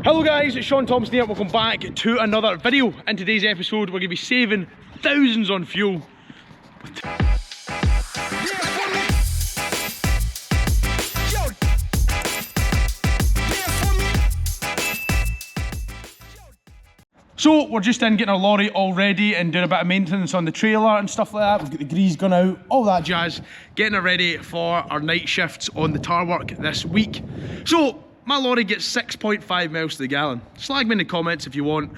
Hello guys, it's Shaun Thomson here. Welcome back to another video. In today's episode, we're going to be saving thousands on fuel. So we're just in getting our lorry all ready and doing a bit of maintenance on the trailer and stuff like that. We've got the grease gun out, all that jazz, getting it ready for our night shifts on the tar work this week. So my lorry gets 6.5 miles to the gallon. Slag me in the comments if you want,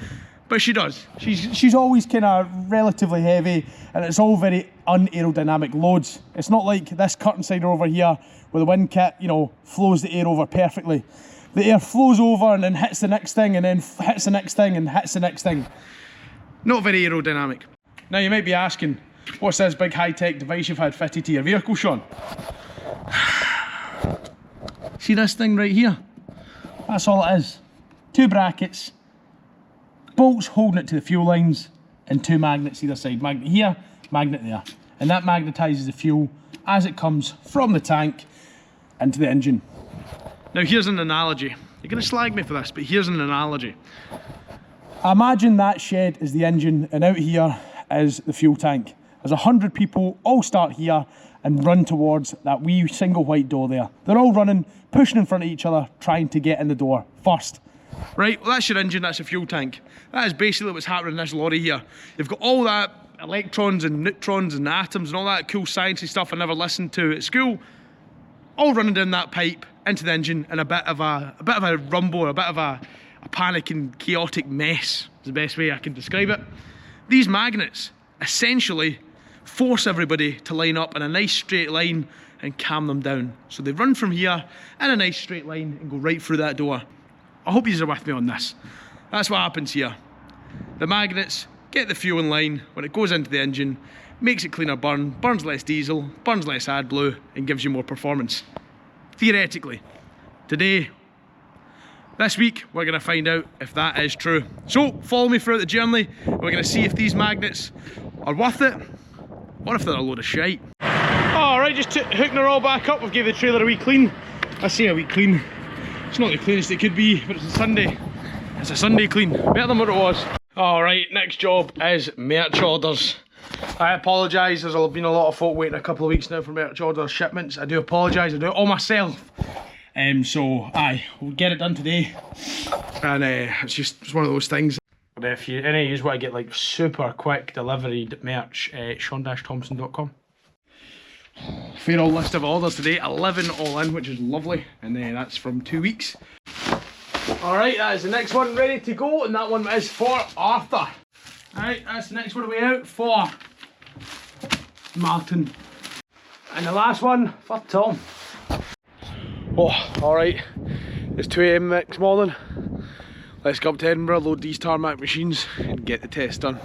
but she does. She's always kind of relatively heavy, and it's all very unaerodynamic loads. It's not like this curtain sider over here where the wind kit, you know, flows the air over perfectly. The air flows over and then hits the next thing and then hits the next thing and hits the next thing. Not very aerodynamic. Now you might be asking, what's this big high-tech device you've had fitted to your vehicle, Shaun? See this thing right here? That's all it is. Two brackets, bolts holding it to the fuel lines, and two magnets either side. Magnet here, magnet there. And that magnetises the fuel as it comes from the tank into the engine. Now here's an analogy. You're going to slag me for this, but here's an analogy. Imagine that shed is the engine and out here is the fuel tank. There's 100 people all start here and run towards that wee single white door there. They're all running, pushing in front of each other, trying to get in the door first. Right, well that's your engine, that's a fuel tank. That is basically what's happening in this lorry here. You've got all that electrons and neutrons and atoms and all that cool sciencey stuff I never listened to at school, all running down that pipe into the engine in a bit of a rumble, a bit of a panic and chaotic mess is the best way I can describe it. These magnets essentially force everybody to line up in a nice straight line and calm them down. So they run from here in a nice straight line and go right through that door. I hope you are with me on this. That's what happens here. The magnets get the fuel in line when it goes into the engine, makes it cleaner burn, burns less diesel, burns less AdBlue, and gives you more performance. Theoretically. Today, this week, we're going to find out if that is true. So, follow me throughout the journey. We're going to see if these magnets are worth it, or if they're a load of shite. Alright, just hooking her all back up. We've given the trailer a wee clean. I say a wee clean. It's not the cleanest it could be, but it's a Sunday. It's a Sunday clean. Better than what it was. Alright, next job is merch orders. I apologise, there's been a lot of folk waiting a couple of weeks now for merch order shipments. I do apologise, I do it all myself. So, we'll get it done today. And it's one of those things. But if any of you want to get like super quick delivery merch, Shaun-Thomson.com. Fair old list of orders today, 11 all in, which is lovely. And that's from 2 weeks. Alright, that is the next one ready to go, and that one is for Arthur. Alright, that's the next one way out for Martin. And the last one for Tom. Oh, alright. It's 2 AM next morning. Let's go up to Edinburgh, load these tarmac machines and get the test done.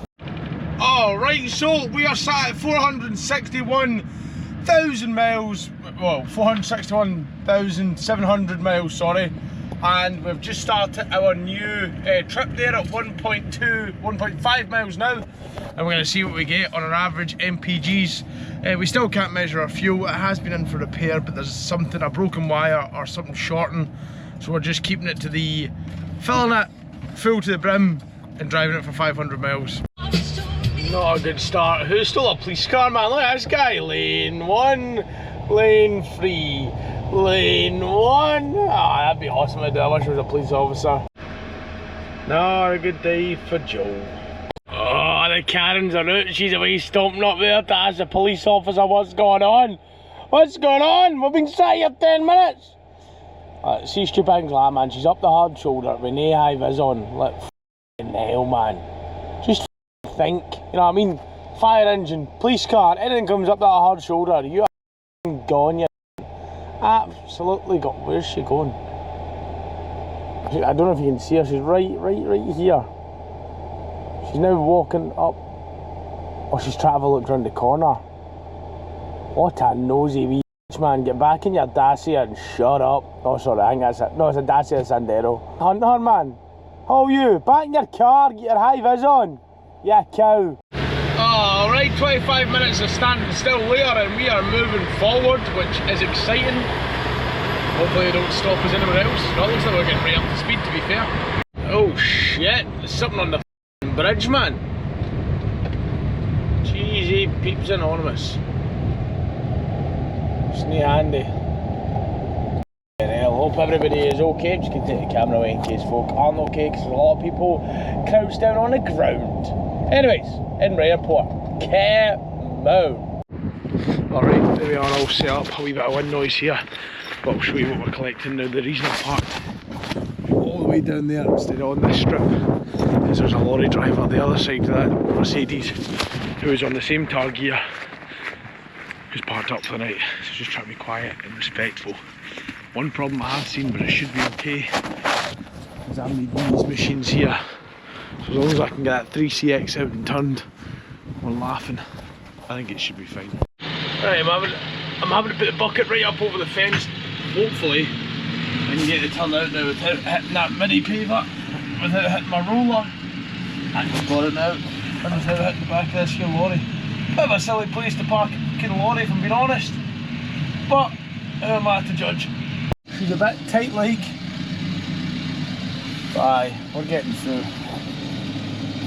Alright, so we are sat at 461,000 miles, well, 461,700 miles, sorry. And we've just started our new trip there at 1.5 miles now, and we're going to see what we get on our average MPGs. We still can't measure our fuel. It has been in for repair, but there's something, a broken wire or something shorting, so we're just keeping it to the, filling it full to the brim and driving it for 500 miles. Not a good start. Who's still a police car, man? Look at this guy. Lane 1, lane 3. Lane 1. Ah, that'd be awesome. I wish I was a police officer. Not a good day for Joe. Oh, the Karens are out. She's away stomping up there to ask the police officer what's going on. What's going on? We've been sat here 10 minutes. See stupid things like that, man. She's up the hard shoulder with no high vis on. Like, f***ing hell, man. Just think. You know what I mean? Fire engine, police car, anything comes up that hard shoulder, you are gone, you. Absolutely gone. Where's she going? I don't know if you can see her. She's right here. She's now walking up. Oh, she's trying to have a look round the corner. What a nosy wee man. Get back in your Dacia and shut up. Oh, sorry, I think that's it. No, it's a Dacia Sandero. Hunt her, man. How are you? Back in your car. Get your high vis on. Yeah, cow. Oh, right, 25 minutes of standing still there, and we are moving forward, which is exciting. Hopefully they don't stop us anywhere else. It looks like we're getting right up to speed, to be fair. Oh shit, there's something on the bridge, man. Cheesy peeps anonymous. It's not handy. I hope everybody is okay. I'm just going to take the camera away in case folk aren't okay, because there's a lot of people crouched down on the ground. Anyways, Edinburgh Airport. Camo. Alright, there we are, all set up. A wee bit of wind noise here, but I'll show you what we're collecting now. The reason I parked all the way down there instead of on this strip is there's a lorry driver on the other side of that Mercedes who is on the same tar gear, who's parked up for the night. So just try to be quiet and respectful. One problem I have seen, but it should be okay, is I'm needing these machines here. So as long as I can get that 3CX out and turned, we're laughing. I think it should be fine. Right, I'm having to put the bucket right up over the fence. Hopefully I can get it turned out now without hitting that mini paver, without hitting my roller. I can got it now, and without hitting the back of this here lorry. Bit of a silly place to park a lorry, if I'm being honest, but who am I to judge? She's a bit tight like. Aye, we're getting through.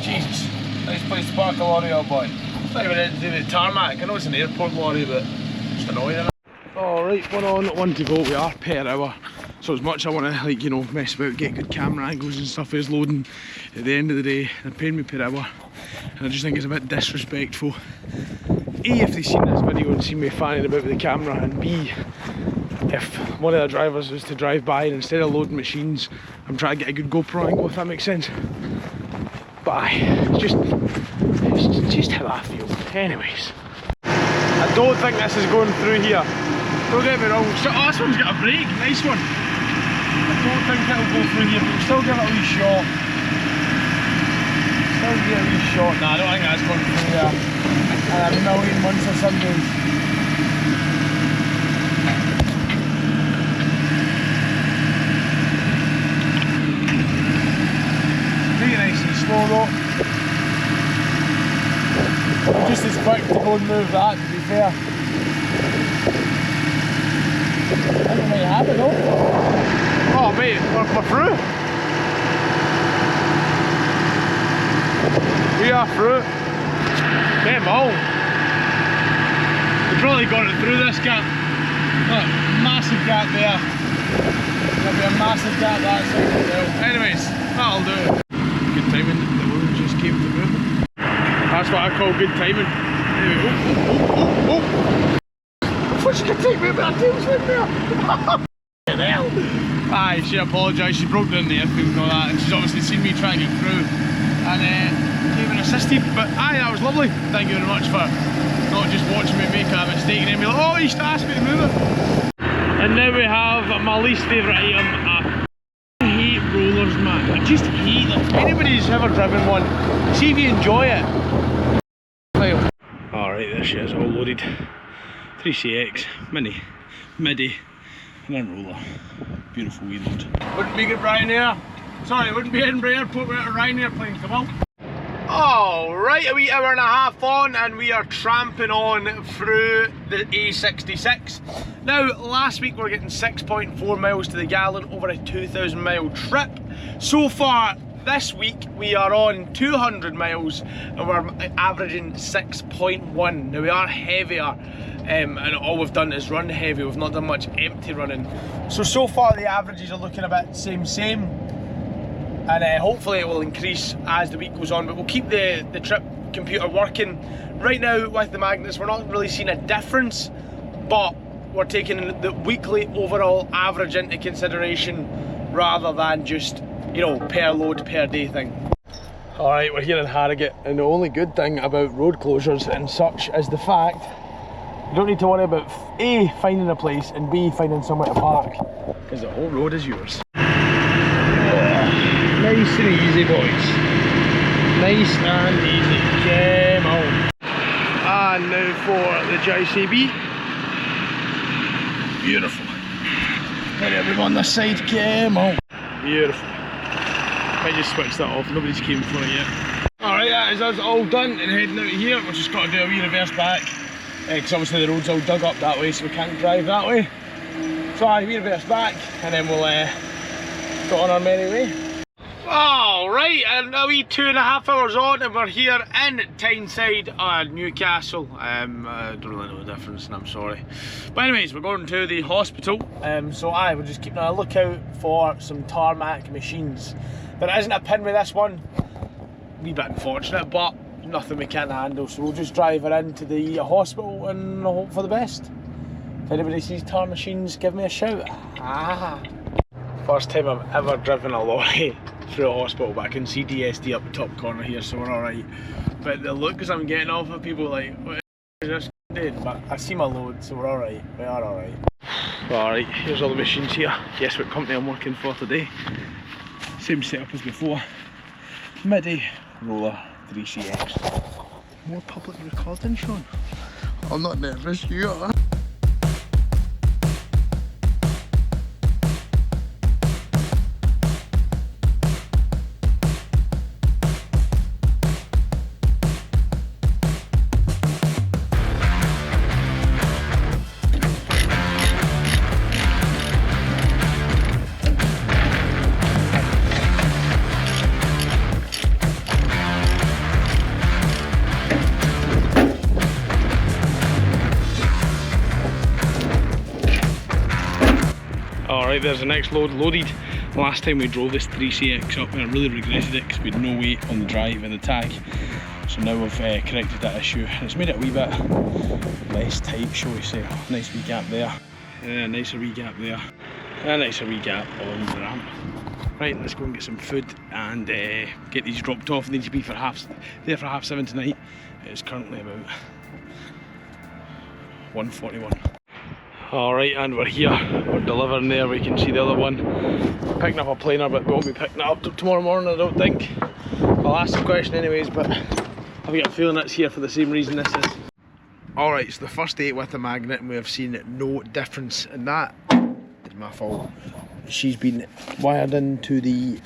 Jesus, nice place to park a lorry, oh boy. It's not even anything to do with the tarmac. I know it's an airport lorry, but just annoying, isn't it? Alright, one on, one to go. We are per hour. So as much as I want to, like, you know, mess about, get good camera angles and stuff as loading, at the end of the day, they're paying me per hour. And I just think it's a bit disrespectful. A, if they've seen this video and seen me fanning about with the camera, and B, if one of the drivers was to drive by and instead of loading machines, I'm trying to get a good GoPro angle, if that makes sense. But it's just how I feel. Anyways, I don't think this is going through here. Don't get me wrong. Oh, this one's got a brake, nice one. I don't think it'll go through here, but we'll still give it a wee shot. Still give it a wee shot. Nah, I don't think that's going through here. And a million months or something. Pretty nice and slow though. I'm just as quick to go and move that, to be fair. I think it might happen though. Oh mate, we're through. We are through. Come on. We probably got it through this gap. Look, massive gap there. There'll be a massive gap that side as well. Anyways, that'll do it. Good timing, the road just came through. That's what I call good timing. Anyway, oh. What's she gonna take me about her tail's in there? Aye, she apologised, she broke down the airfield and all that, and she's obviously seen me trying to get through and came and assisted. But aye, that was lovely. Thank you very much for not just watching me make a mistake and then be like, oh, you should ask me to move it. And now we have my least favourite item. I hate rollers, man. I just hate them. If anybody's ever driven one, see if you enjoy it. Alright, there she is, all loaded. 3CX, mini, midi, and then roller. Beautiful wheel load. Wouldn't be good Ryanair. Sorry, it wouldn't be Edinburgh Airport without a Ryanair plane, come on. Alright, a wee hour and a half on, and we are tramping on through the A66. Now, last week we were getting 6.4 miles to the gallon over a 2,000 mile trip. So far, this week we are on 200 miles and we're averaging 6.1. Now we are heavier and all we've done is run heavy, we've not done much empty running. So far the averages are looking a bit same and hopefully it will increase as the week goes on, but we'll keep the trip computer working. Right now with the magnets we're not really seeing a difference, but we're taking the weekly overall average into consideration rather than just, you know, per load per day thing. Alright, we're here in Harrogate, and the only good thing about road closures and such is the fact you don't need to worry about A, finding a place, and B, finding somewhere to park, because the whole road is yours. Nice and easy, boys. Nice and easy. Come on. And now for the JCB. Beautiful. Let everyone on this side, come on. Beautiful. I just switched that off, nobody's came for it yet. Alright, that is us all done and heading out of here. We've just got to do a wee reverse back, because obviously the road's all dug up that way, so we can't drive that way. So So I we'll be back and then we'll go on our merry way. Alright, and a wee 2.5 hours on and we're here in Tyneside, Newcastle. I don't really know the difference and I'm sorry. But anyways, we're going to the hospital. So we're just keeping a lookout for some tarmac machines. There isn't a pin with this one. A wee bit unfortunate, but nothing we can't handle. So we'll just drive her into the hospital and hope for the best. If anybody sees tar machines, give me a shout. First time I've ever driven a lorry through a hospital, but I can see DSD up the top corner here, so we're alright. But the looks I'm getting off of people like, what is this doing? But I see my load, so we're alright. We are alright. Alright, here's all the machines here. Guess what company I'm working for today. Same setup as before. MIDI roller 3CX. More public recording, Shaun. I'm not nervous, you are. Alright, there's the next load loaded. Last time we drove this 3CX up and I really regretted it because we had no weight on the drive and the tag. So now we've corrected that issue. It's made it a wee bit less tight, shall we say. Nice wee gap there. A nicer wee gap there. A nicer wee gap on the ramp. Right, let's go and get some food and get these dropped off. They need to be for there for 7:30 tonight. It's currently about 1:41. Alright, and we're here. We're delivering there. We can see the other one. We're picking up a planer, but we won't be picking it up till tomorrow morning, I don't think. I'll ask the question anyways, but I've got a feeling it's here for the same reason this is. Alright, so the first 8 with the magnet, and we have seen no difference in that. It's my fault. She's been wired into the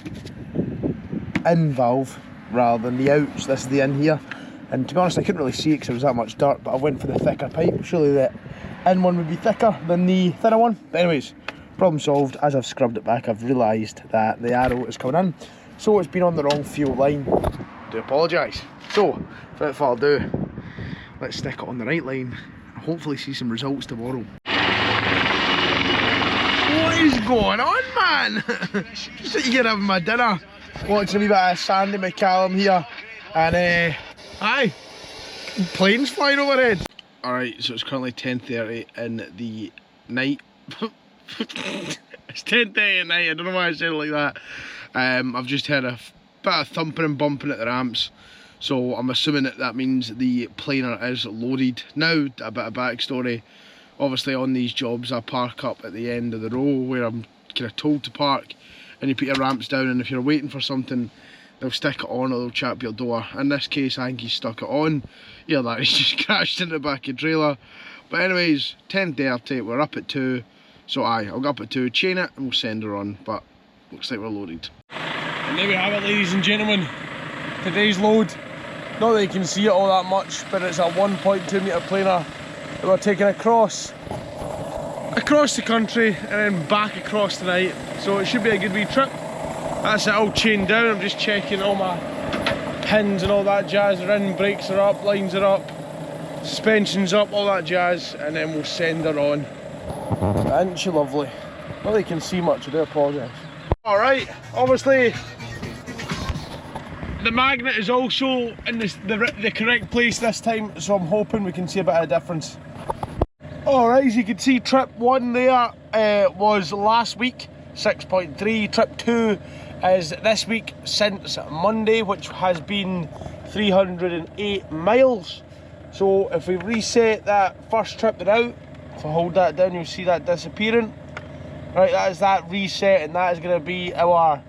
in valve rather than the out, so this is the in here. And to be honest, I couldn't really see it because there was that much dirt, but I went for the thicker pipe. Surely the in one would be thicker than the thinner one. But anyways, problem solved. As I've scrubbed it back, I've realised that the arrow is coming in. So it's been on the wrong fuel line. Do apologise. So, without further ado, let's stick it on the right line and hopefully see some results tomorrow. What is going on, man? Just sitting here having my dinner, watching a wee bit of Sandy McCallum here, and aye, planes flying overhead. Alright, so it's currently 10:30 in the night. It's 10:30 at night, I don't know why I said it like that. I've just heard a bit of thumping and bumping at the ramps, so I'm assuming that means the planer is loaded. Now, a bit of backstory. Obviously on these jobs I park up at the end of the row where I'm kind of told to park, and you put your ramps down, and if you're waiting for something they'll stick it on or they'll chap your door. In this case I think he's stuck it on. Yeah, that he's just crashed into the back of the trailer. But anyways, 10:30, we're up at 2. So I'll go up at 2, chain it and we'll send her on, but looks like we're loaded. And there we have it, ladies and gentlemen. Today's load. Not that you can see it all that much, but it's a 1.2 metre planer that we're taking across the country and then back across tonight. So it should be a good wee trip. That's it all chained down. I'm just checking all my pins and all that jazz are in, brakes are up, lines are up, suspension's up, all that jazz, and then we'll send her on. Isn't she lovely? Not that you can see much, I do apologise. Alright, obviously the magnet is also in the correct place this time, so I'm hoping we can see a bit of a difference. Alright, as you can see, trip 1 there was last week, 6.3, trip 2 is this week since Monday, which has been 308 miles. So if we reset that first trip out, if I hold that down you'll see that disappearing. Right, that is that reset, and that is going to be our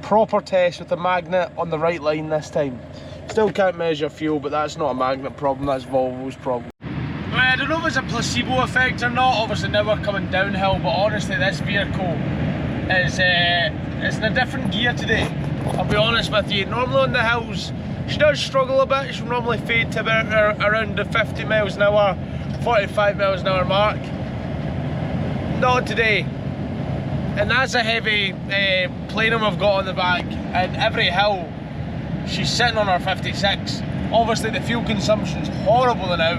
proper test with the magnet on the right line this time. Still can't measure fuel, but that's not a magnet problem, that's Volvo's problem. I don't know if it's a placebo effect or not. Obviously now we're coming downhill, but honestly this vehicle is it's in a different gear today. I'll be honest with you. Normally on the hills she does struggle a bit. She'll normally fade to about around the 50 miles an hour, 45 miles an hour mark. not today. And that's a heavy planer we've got on the back, and every hill she's sitting on her 56. Obviously the fuel consumption's horrible now,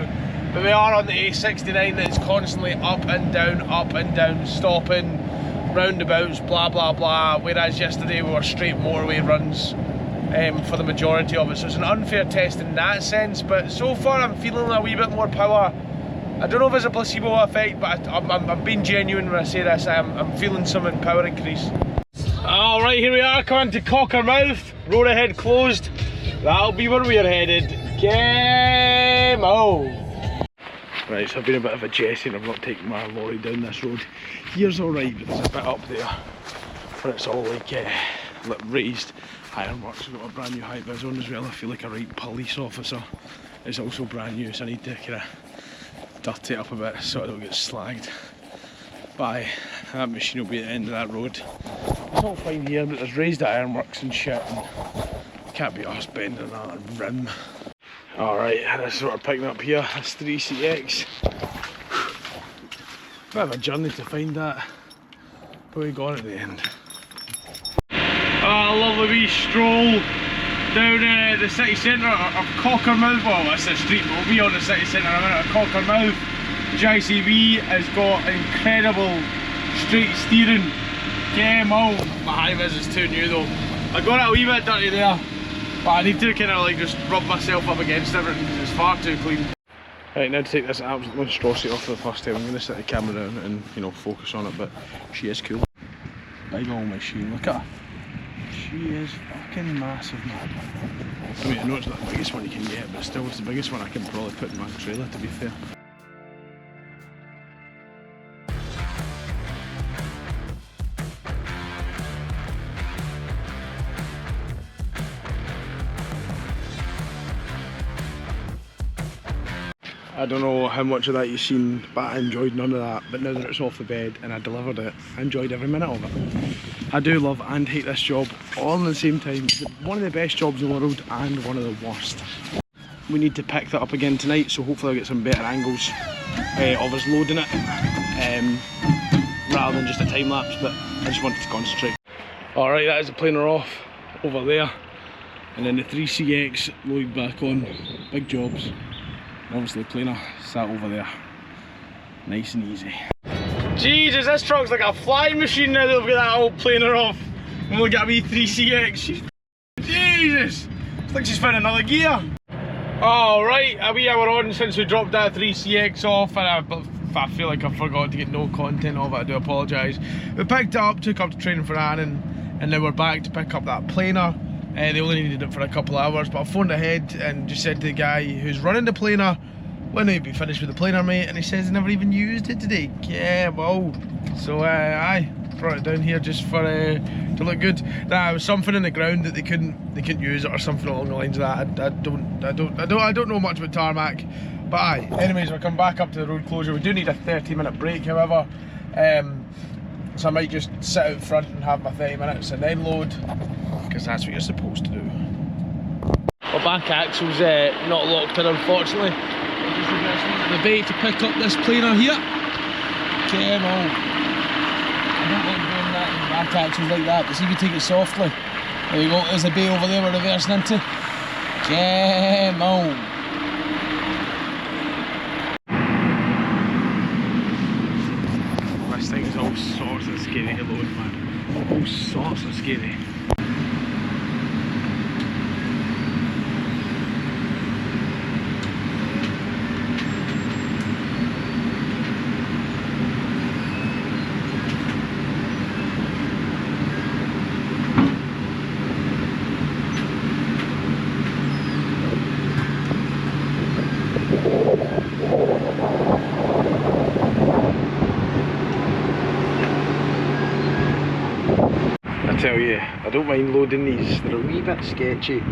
but we are on the A69 that's constantly up and down, stopping, roundabouts, blah blah blah, whereas yesterday we were straight motorway runs for the majority of it. So it's an unfair test in that sense, but so far I'm feeling a wee bit more power. I don't know if it's a placebo effect, but I'm being genuine when I say this. I'm feeling some power increase. Alright, here we are coming to Cockermouth. Road ahead closed. That'll be where we're headed. Game on! Right, so I've been a bit of a Jessie and I've not taken my lorry down this road. Here's alright, but there's a bit up there where it's all like raised ironworks. I've got a brand new high vis on as well. I feel like a right police officer. It's also brand new, so I need to kind of dirty it up a bit so I don't get slagged. But that machine will be at the end of that road. It's all fine here, but there's raised ironworks and shit, and you can't be arsed bending that rim. Alright, this is what we're picking up here, this 3CX. Bit of a journey to find that, but we got it at the end. A lovely wee stroll down the city centre of Cockermouth. Well, that's the street, but we'll be on the city centre in a minute of Cockermouth. JCB has got incredible straight steering. Game on. My high vis is too new though. I got it a wee bit dirty there, but I need to kind of like just rub myself up against everything because it's far too clean. Right, now to take this absolute monstrosity off for the first time, I'm going to set the camera down and, you know, focus on it, but she is cool. Big old machine, look at her. She is fucking massive, man. I mean, I know it's not the biggest one you can get, but still it's the biggest one I can probably put in my trailer, to be fair. I don't know how much of that you've seen, but I enjoyed none of that. But now that it's off the bed and I delivered it, I enjoyed every minute of it. I do love and hate this job all at the same time. It's one of the best jobs in the world and one of the worst. We need to pick that up again tonight, so hopefully I'll get some better angles of us loading it, rather than just a time lapse, but I just wanted to concentrate. Alright, that is the planer off over there. And then the 3CX loaded back on. Big jobs. Obviously the planer sat over there, nice and easy. Jesus, this truck's like a flying machine now that we've got that old planer off. And we'll get a wee 3CX. Jesus, it's like she's found another gear. Alright, a wee hour on since we dropped that 3CX off, and I feel like I forgot to get no content of it, I do apologise. We picked it up, took up to training for Annan, and now we're back to pick up that planer. They only needed it for a couple of hours, but I phoned ahead and just said to the guy who's running the planer, when will you be finished with the planer, mate? And he says he never even used it today. Yeah, well, so I brought it down here just for to look good. There was something in the ground that they couldn't use it or something along the lines of that. I don't know much about tarmac, but aye. Anyways, we're coming back up to the road closure. We do need a 30-minute break, however. So I might just sit out front and have my 30 minutes and then load, because that's what you're supposed to do. Our back axle's not locked in, unfortunately. The bay to pick up this planer here. Game on. I don't like doing that in back axles like that, but see if you take it softly. There you go, there's the bay over there we're reversing into. Game on. This thing is all sorts of scary to load, man. All sorts of scary. Tell you, I don't mind loading these. They're a wee bit sketchy,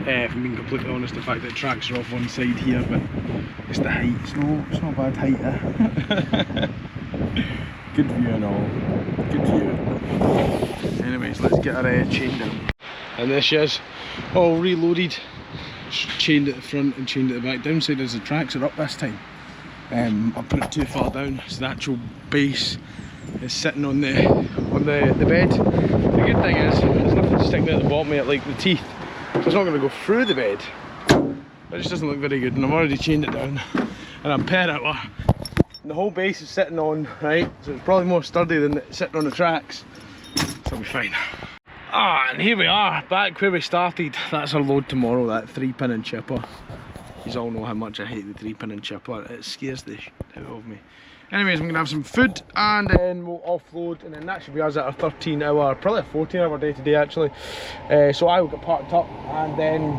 if I'm being completely honest. The fact that tracks are off one side here, but it's the height. It's not bad height, Good view and all. Good view. Anyways, let's get our chain down. And there she is, all reloaded. Chained at the front and chained at the back. Downside is the tracks are up this time. I put it too far down, so the actual base is sitting on the bed. The good thing is, there's nothing sticking out the bottom of it like the teeth, so it's not going to go through the bed. But it just doesn't look very good, and I've already chained it down, and I'm pairing it with. And the whole base is sitting on, right, so it's probably more sturdy than sitting on the tracks, so it'll be fine. Ah, and here we are, back where we started. That's our load tomorrow, that 3-pin and chipper. You all know how much I hate the 3-pin and chipper, it scares the shit out of me. Anyways, I'm going to have some food and then we'll offload, and then that should be us at our 13-hour, probably a 14-hour day today actually. So I will get parked up and then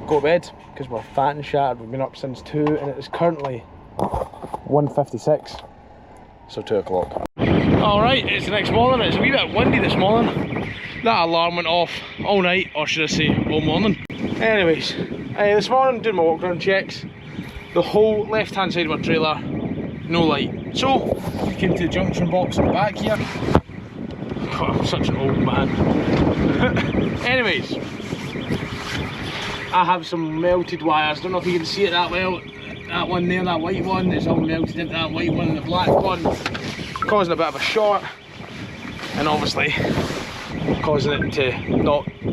go to bed, because we're fat and shattered. We've been up since 2 and it is currently 1:56, so 2 o'clock. Alright, it's the next morning. It's a wee bit windy this morning. That alarm went off all night, or should I say all morning. Anyways, this morning doing my walk around checks. The whole left hand side of my trailer, no light. So, we came to the junction box in the back here. God, I'm such an old man. Anyways, I have some melted wires. Don't know if you can see it that well. That one there, that white one, is all melted into that white one, and the black one causing a bit of a short, and obviously causing it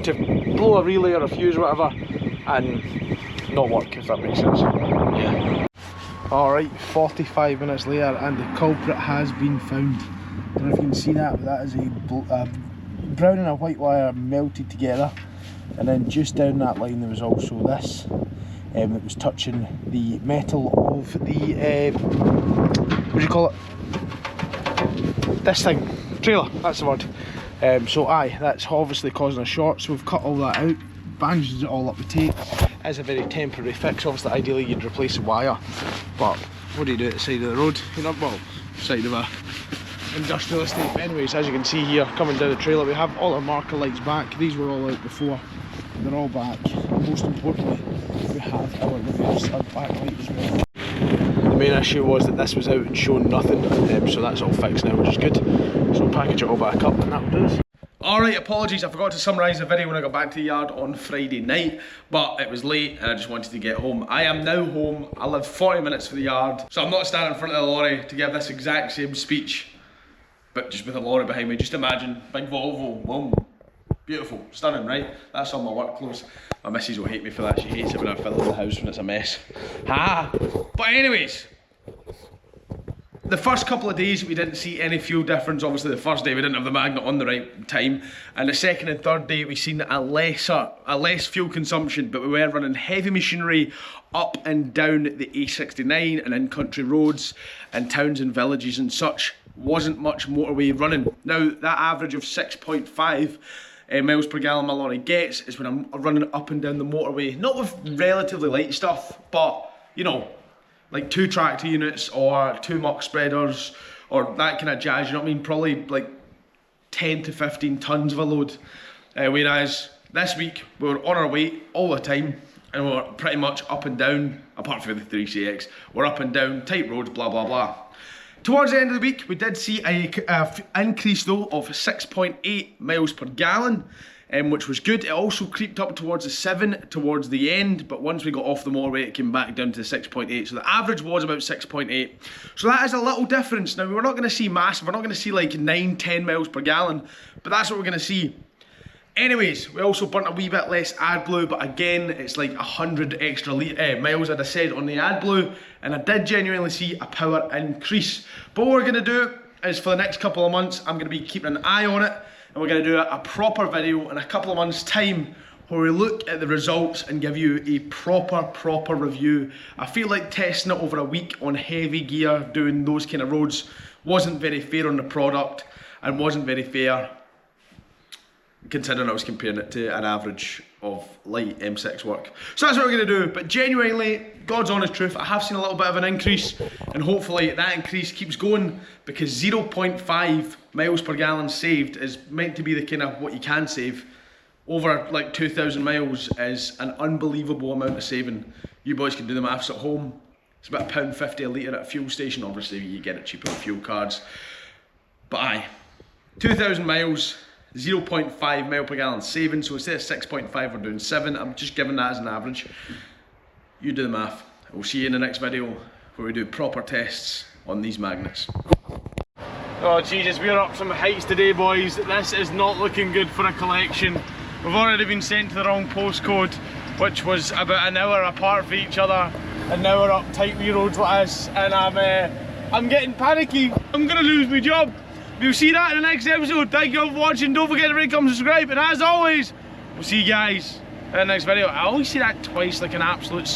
to blow a relay or a fuse or whatever and not work, if that makes sense. Yeah. Alright, 45 minutes later and the culprit has been found. I don't know if you can see that, but that is a brown and a white wire melted together, and then just down that line there was also this that was touching the metal of the what do you call it? This thing, trailer, that's the word. So aye, that's obviously causing a short, so we've cut all that out, bandaged it all up with tape. It's a very temporary fix. Obviously ideally you'd replace the wire, but what do you do at the side of the road? You know, well, side of a industrial estate. But anyways, as you can see here, coming down the trailer, we have all our marker lights back. These were all out before, they're all back. And most importantly, we have our reverse and backlight as well. The main issue was that this was out and showing nothing, so that's all fixed now, which is good. So we'll package it all back up and that will do us. Alright, apologies, I forgot to summarise the video when I got back to the yard on Friday night, but it was late and I just wanted to get home. I am now home. I live 40 minutes for the yard, so I'm not standing in front of the lorry to give this exact same speech, but just with a lorry behind me. Just imagine, big Volvo, boom, beautiful, stunning, right? That's all my work clothes. My missus will hate me for that. She hates it when I fill in the house when it's a mess. Ha! But anyways, the first couple of days we didn't see any fuel difference. Obviously the first day we didn't have the magnet on the right time, and the second and third day we seen a less fuel consumption, but we were running heavy machinery up and down the A69 and in country roads and towns and villages and such. Wasn't much motorway running. Now that average of 6.5 miles per gallon my lorry gets is when I'm running up and down the motorway, not with relatively light stuff, but you know, like 2 tractor units or 2 muck spreaders or that kind of jazz, you know what I mean? Probably like 10 to 15 tons of a load. Whereas this week we were on our way all the time and we were pretty much up and down, apart from the 3CX, we're up and down, tight roads, blah blah blah. Towards the end of the week we did see an increase though of 6.8 miles per gallon. Which was good. It also creeped up towards the 7 towards the end, but once we got off the motorway it came back down to the 6.8, so the average was about 6.8. So that is a little difference. Now we're not going to see massive, we're not going to see like 9-10 miles per gallon, but that's what we're going to see. Anyways, we also burnt a wee bit less AdBlue, but again it's like 100 extra miles as I said on the AdBlue, and I did genuinely see a power increase. But what we're going to do is for the next couple of months I'm going to be keeping an eye on it, and we're going to do a proper video in a couple of months time where we look at the results and give you a proper review. I feel like testing it over a week on heavy gear, doing those kind of roads, wasn't very fair on the product and wasn't very fair considering I was comparing it to an average of light M6 work. So that's what we're going to do, but genuinely, God's honest truth, I have seen a little bit of an increase, and hopefully that increase keeps going, because 0.5 miles per gallon saved is meant to be the kind of what you can save. Over like 2,000 miles is an unbelievable amount of saving. You boys can do the maths at home. It's about £1.50 a litre at a fuel station. Obviously you get it cheaper with fuel cards. But aye, 2,000 miles, 0.5 mile per gallon saving, so instead of 6.5 we're doing 7. I'm just giving that as an average. You do the math. We'll see you in the next video where we do proper tests on these magnets. Oh Jesus, we're up some heights today, boys. This is not looking good for a collection. We've already been sent to the wrong postcode, which was about an hour apart for each other, and now we're up tight wee roads like this, and I'm getting panicky. I'm gonna lose my job. We'll see that in the next episode. Thank you all for watching. Don't forget to rate, comment, subscribe, and as always, we'll see you guys in the next video. I always say that twice like an absolute